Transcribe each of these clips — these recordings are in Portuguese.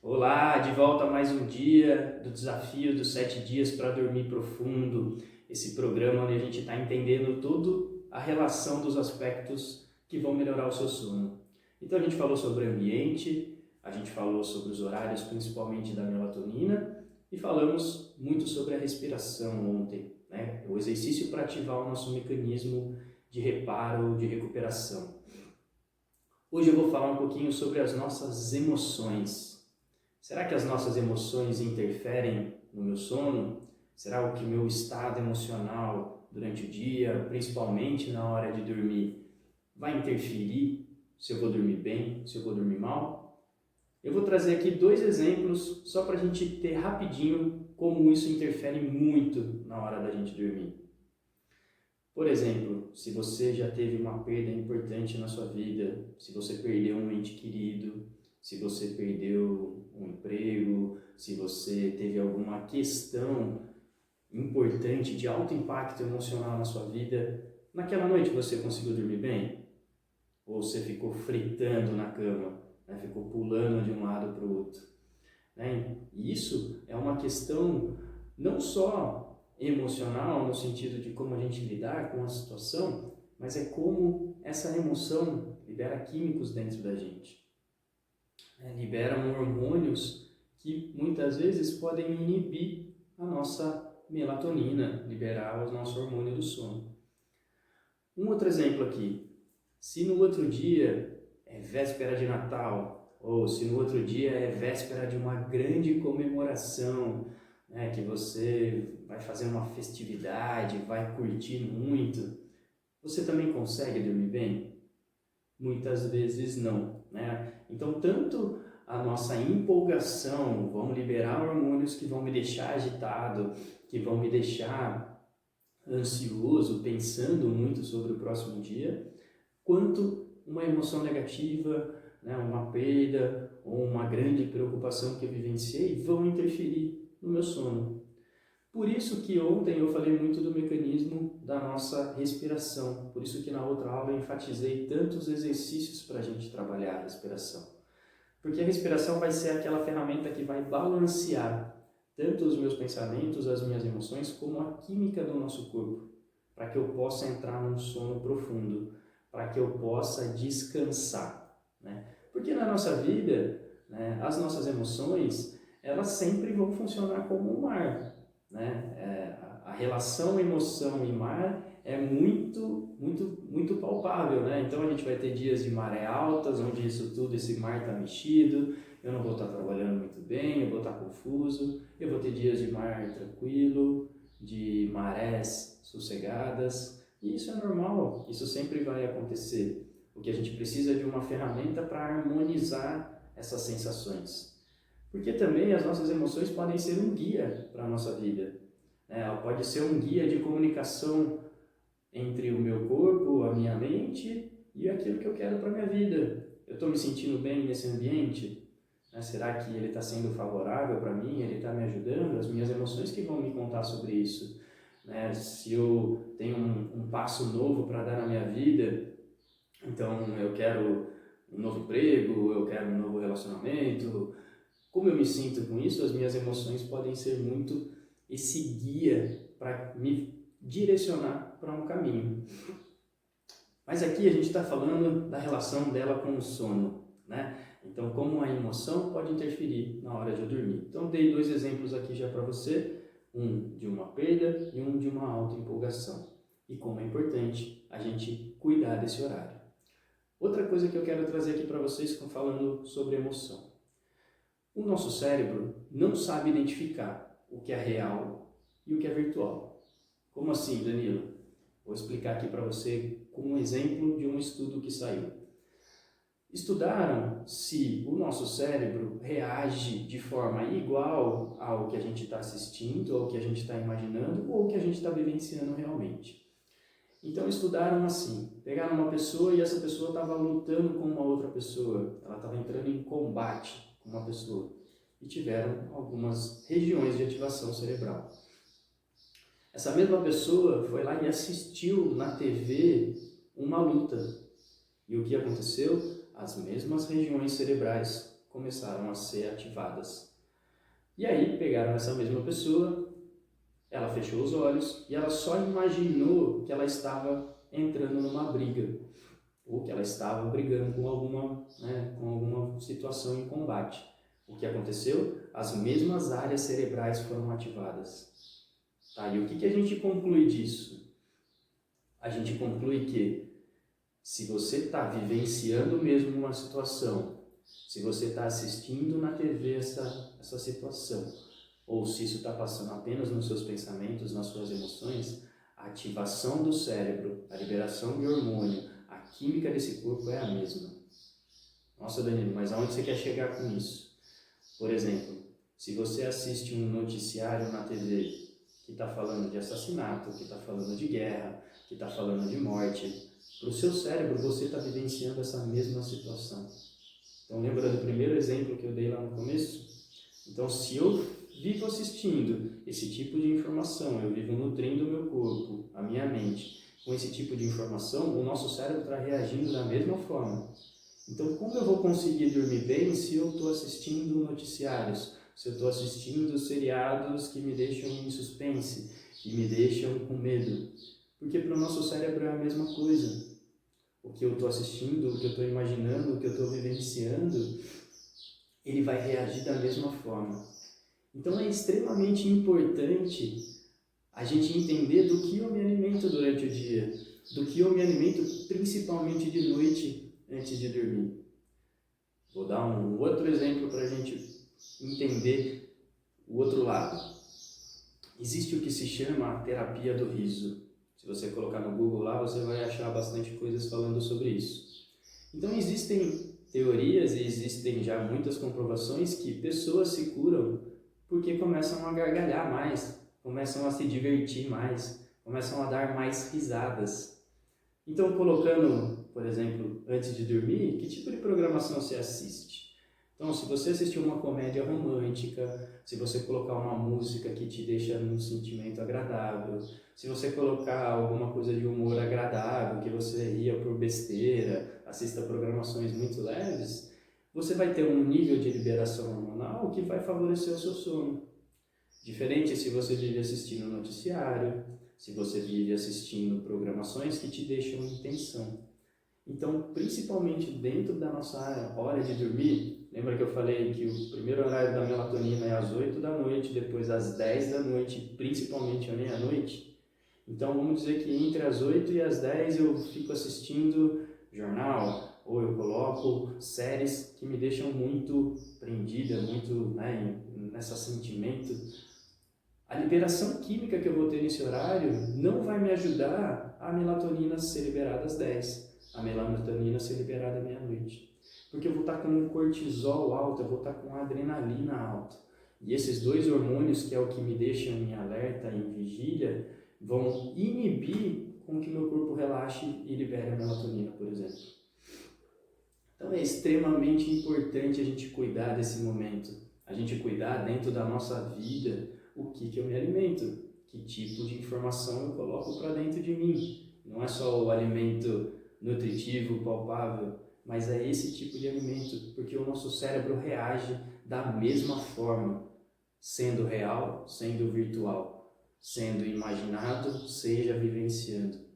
Olá, de volta a mais um dia do desafio dos 7 dias para dormir profundo. Esse programa onde a gente está entendendo toda a relação dos aspectos que vão melhorar o seu sono. Então a gente falou sobre ambiente, a gente falou sobre os horários, principalmente da melatonina, e falamos muito sobre a respiração ontem, né? O exercício para ativar o nosso mecanismo de reparo, de recuperação. Hoje eu vou falar um pouquinho sobre as nossas emoções. Será que as nossas emoções interferem no meu sono? Será que o meu estado emocional durante o dia, principalmente na hora de dormir, vai interferir se eu vou dormir bem, se eu vou dormir mal? Eu vou trazer aqui 2 exemplos só para a gente ter rapidinho como isso interfere muito na hora da gente dormir. Por exemplo, se você já teve uma perda importante na sua vida, se você perdeu um ente querido, se você perdeu um emprego, se você teve alguma questão importante de alto impacto emocional na sua vida, naquela noite você conseguiu dormir bem? Ou você ficou fritando na cama, né? Ficou pulando de um lado para o outro? Né? E isso é uma questão não só emocional, no sentido de como a gente lidar com a situação, mas é como essa emoção libera químicos dentro da gente. Liberam hormônios que muitas vezes podem inibir a nossa melatonina, liberar o nosso hormônio do sono. Um outro exemplo aqui, se no outro dia é véspera de Natal, ou se no outro dia é véspera de uma grande comemoração, né, que você vai fazer uma festividade, vai curtir muito, você também consegue dormir bem? Muitas vezes não, né? Então, tanto a nossa empolgação vão liberar hormônios que vão me deixar agitado, que vão me deixar ansioso, pensando muito sobre o próximo dia, quanto uma emoção negativa, né, uma perda ou uma grande preocupação que eu vivenciei vão interferir no meu sono. Por isso que ontem eu falei muito do mecanismo da nossa respiração, por isso que na outra aula eu enfatizei tantos exercícios para a gente trabalhar a respiração. Porque a respiração vai ser aquela ferramenta que vai balancear tanto os meus pensamentos, as minhas emoções, como a química do nosso corpo, para que eu possa entrar num sono profundo, para que eu possa descansar, né? Porque na nossa vida, né, as nossas emoções, elas sempre vão funcionar como um mar, né? A relação emoção e mar é muito palpável, né? Então a gente vai ter dias de maré altas, onde isso tudo, esse mar está mexido, eu não vou estar trabalhando muito bem, eu vou estar confuso, eu vou ter dias de mar tranquilo, de marés sossegadas, e isso é normal, isso sempre vai acontecer. O que a gente precisa é de uma ferramenta para harmonizar essas sensações. Porque também as nossas emoções podem ser um guia para a nossa vida, né? Ela pode ser um guia de comunicação entre o meu corpo, a minha mente e aquilo que eu quero para a minha vida. Eu estou me sentindo bem nesse ambiente? Né? Será que ele está sendo favorável para mim? Ele está me ajudando? As minhas emoções que vão me contar sobre isso. Né? Se eu tenho um passo novo para dar na minha vida, então eu quero um novo emprego, eu quero um novo relacionamento. Como eu me sinto com isso, as minhas emoções podem ser muito esse guia para me direcionar para um caminho. Mas aqui a gente está falando da relação dela com o sono, né? Então, como a emoção pode interferir na hora de eu dormir. Então, dei 2 exemplos aqui já para você, um de uma perda e um de uma autoempolgação. E como é importante a gente cuidar desse horário. Outra coisa que eu quero trazer aqui para vocês, falando sobre emoção. O nosso cérebro não sabe identificar o que é real e o que é virtual. Como assim, Danilo? Vou explicar aqui para você com um exemplo de um estudo que saiu. Estudaram se o nosso cérebro reage de forma igual ao que a gente está assistindo, ao que a gente está imaginando ou ao que a gente está vivenciando realmente. Então estudaram assim, pegaram uma pessoa e essa pessoa estava lutando com uma outra pessoa, ela estava entrando em combate com uma pessoa e tiveram algumas regiões de ativação cerebral. Essa mesma pessoa foi lá e assistiu na TV uma luta. E o que aconteceu? As mesmas regiões cerebrais começaram a ser ativadas. E aí pegaram essa mesma pessoa, ela fechou os olhos e ela só imaginou que ela estava entrando numa briga, ou que ela estava brigando com alguma situação em combate. O que aconteceu? As mesmas áreas cerebrais foram ativadas. Tá? E o que a gente conclui disso? A gente conclui que se você está vivenciando mesmo uma situação, se você está assistindo na TV essa situação, ou se isso está passando apenas nos seus pensamentos, nas suas emoções, a ativação do cérebro, a liberação de hormônio, a química desse corpo é a mesma. Nossa, Danilo, mas aonde você quer chegar com isso? Por exemplo, se você assiste um noticiário na TV que está falando de assassinato, que está falando de guerra, que está falando de morte, para o seu cérebro você está vivenciando essa mesma situação. Então lembra do primeiro exemplo que eu dei lá no começo? Então se eu vivo assistindo esse tipo de informação, eu vivo nutrindo o meu corpo, a minha mente, com esse tipo de informação, o nosso cérebro está reagindo da mesma forma. Então como eu vou conseguir dormir bem se eu estou assistindo noticiários, se eu estou assistindo seriados que me deixam em suspense, que me deixam com medo? Porque para o nosso cérebro é a mesma coisa. O que eu estou assistindo, o que eu estou imaginando, o que eu estou vivenciando, ele vai reagir da mesma forma. Então é extremamente importante a gente entender do que eu me alimento durante o dia, do que eu me alimento principalmente de noite antes de dormir. Vou dar um outro exemplo para a gente entender o outro lado. Existe o que se chama a terapia do riso. Se você colocar no Google lá, você vai achar bastante coisas falando sobre isso. Então existem teorias e existem já muitas comprovações que pessoas se curam porque começam a gargalhar mais, começam a se divertir mais, começam a dar mais risadas. Então, colocando, por exemplo, antes de dormir, que tipo de programação você assiste? Então, se você assistir uma comédia romântica, se você colocar uma música que te deixa num sentimento agradável, se você colocar alguma coisa de humor agradável, que você ria por besteira, assista programações muito leves, você vai ter um nível de liberação hormonal que vai favorecer o seu sono. Diferente se você vive assistindo noticiário, se você vive assistindo programações que te deixam em tensão. Então, principalmente dentro da nossa hora de dormir, lembra que eu falei que o primeiro horário da melatonina é às 8 da noite, depois às 10 da noite, principalmente à meia-noite? Então, vamos dizer que entre as 8 e as 10 eu fico assistindo jornal, ou eu coloco séries que me deixam muito prendida, muito nesse sentimento. A liberação química que eu vou ter nesse horário não vai me ajudar a melatonina ser liberada às 10, a melatonina ser liberada à meia-noite. Porque eu vou estar com um cortisol alto, eu vou estar com a adrenalina alta. E esses dois hormônios, que é o que me deixam em alerta, em vigília, vão inibir com que meu corpo relaxe e libere a melatonina, por exemplo. Então é extremamente importante a gente cuidar desse momento, a gente cuidar dentro da nossa vida o que eu me alimento, que tipo de informação eu coloco para dentro de mim. Não é só o alimento nutritivo, palpável, mas é esse tipo de alimento, porque o nosso cérebro reage da mesma forma, sendo real, sendo virtual, sendo imaginado, seja vivenciando.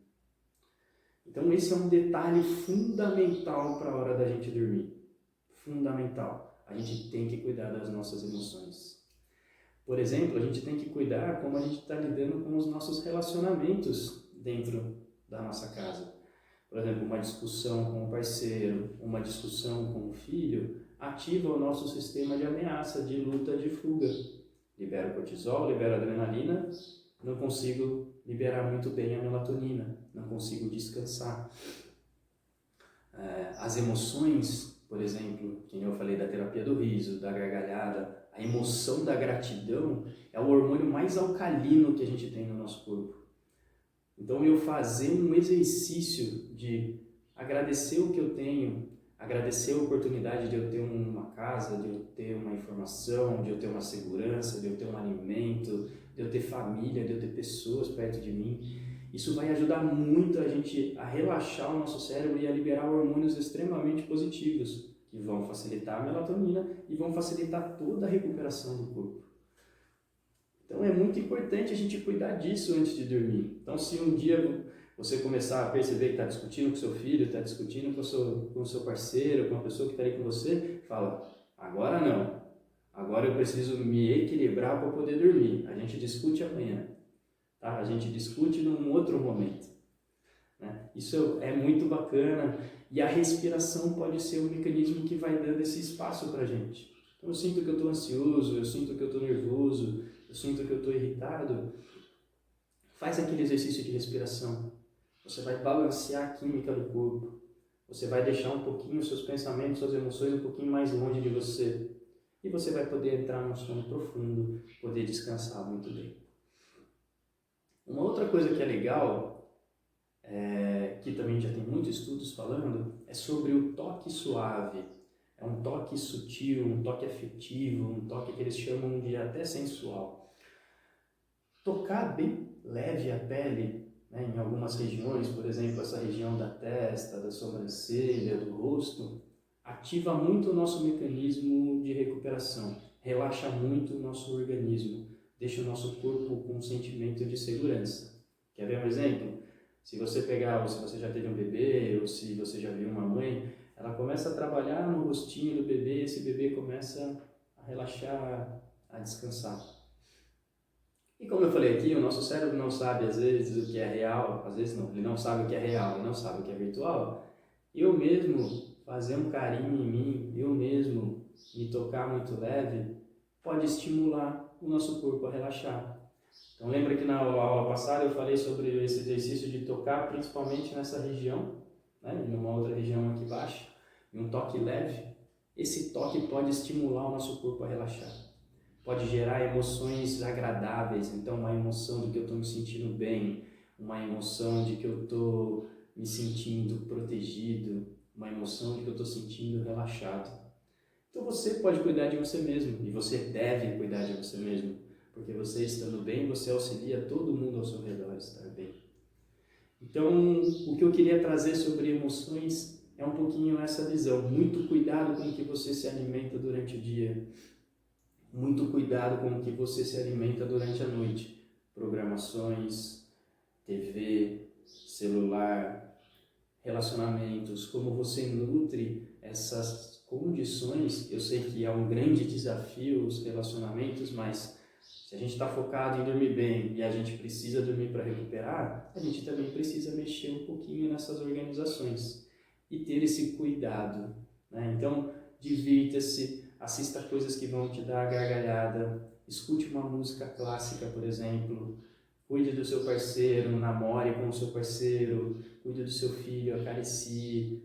Então esse é um detalhe fundamental para a hora da gente dormir. Fundamental. A gente tem que cuidar das nossas emoções. Por exemplo, a gente tem que cuidar como a gente está lidando com os nossos relacionamentos dentro da nossa casa. Por exemplo, uma discussão com o parceiro, uma discussão com o filho, ativa o nosso sistema de ameaça, de luta, de fuga. Libera o cortisol, libera a adrenalina, não consigo liberar muito bem a melatonina, não consigo descansar. As emoções, por exemplo, que eu falei da terapia do riso, da gargalhada, a emoção da gratidão é o hormônio mais alcalino que a gente tem no nosso corpo. Então eu fazer um exercício de agradecer o que eu tenho, agradecer a oportunidade de eu ter uma casa, de eu ter uma informação, de eu ter uma segurança, de eu ter um alimento, de eu ter família, de eu ter pessoas perto de mim, isso vai ajudar muito a gente a relaxar o nosso cérebro e a liberar hormônios extremamente positivos, que vão facilitar a melatonina e vão facilitar toda a recuperação do corpo. Então é muito importante a gente cuidar disso antes de dormir. Então se um dia você começar a perceber que está discutindo com seu filho, está discutindo com o seu parceiro, com a pessoa que está aí com você, fala, agora não, agora eu preciso me equilibrar para poder dormir. A gente discute amanhã, tá? A gente discute num outro momento. Né? Isso é muito bacana e a respiração pode ser um mecanismo que vai dando esse espaço para a gente. Então eu sinto que eu estou ansioso, eu sinto que eu estou nervoso, eu sinto que eu estou irritado. Faz aquele exercício de respiração. Você vai balancear a química do corpo. Você vai deixar um pouquinho os seus pensamentos, suas emoções um pouquinho mais longe de você. E você vai poder entrar num sono profundo, poder descansar muito bem. Uma outra coisa que é legal, que também já tem muitos estudos falando, é sobre o toque suave. É um toque sutil, um toque afetivo, um toque que eles chamam de até sensual. Tocar bem leve a pele, né, em algumas regiões, por exemplo, essa região da testa, da sobrancelha, do rosto, ativa muito o nosso mecanismo de recuperação, relaxa muito o nosso organismo, deixa o nosso corpo com um sentimento de segurança. Quer ver um exemplo? Se você pegar, ou se você já teve um bebê, ou se você já viu uma mãe, ela começa a trabalhar no rostinho do bebê, esse bebê começa a relaxar, a descansar. E como eu falei aqui, o nosso cérebro não sabe às vezes o que é real, às vezes não, ele não sabe o que é real, ele não sabe o que é virtual. Eu mesmo fazer um carinho em mim, eu mesmo me tocar muito leve, pode estimular o nosso corpo a relaxar. Então lembra que na aula passada eu falei sobre esse exercício de tocar principalmente nessa região, né, e numa outra região aqui embaixo, e um toque leve. Esse toque pode estimular o nosso corpo a relaxar. Pode gerar emoções agradáveis, então uma emoção de que eu estou me sentindo bem, uma emoção de que eu estou me sentindo protegido, uma emoção de que eu estou sentindo relaxado. Então você pode cuidar de você mesmo, e você deve cuidar de você mesmo, porque você estando bem, você auxilia todo mundo ao seu redor a estar bem. Então, o que eu queria trazer sobre emoções é um pouquinho essa visão. Muito cuidado com o que você se alimenta durante o dia. Muito cuidado com o que você se alimenta durante a noite. Programações, TV, celular, relacionamentos, como você nutre essas condições. Eu sei que é um grande desafio os relacionamentos, mas se a gente está focado em dormir bem e a gente precisa dormir para recuperar, a gente também precisa mexer um pouquinho nessas organizações e ter esse cuidado, né? Então, divirta-se, assista coisas que vão te dar gargalhada, escute uma música clássica, por exemplo, cuide do seu parceiro, namore com o seu parceiro, cuide do seu filho, acaricie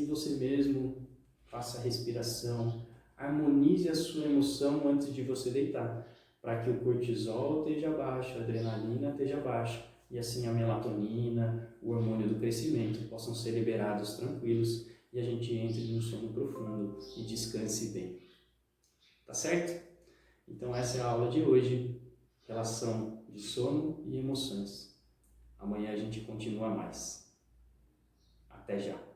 você mesmo, faça respiração, harmonize a sua emoção antes de você deitar, para que o cortisol esteja baixo, a adrenalina esteja baixa, e assim a melatonina, o hormônio do crescimento possam ser liberados tranquilos e a gente entre num sono profundo e descanse bem. Tá certo? Então essa é a aula de hoje, relação de sono e emoções. Amanhã a gente continua mais. Até já!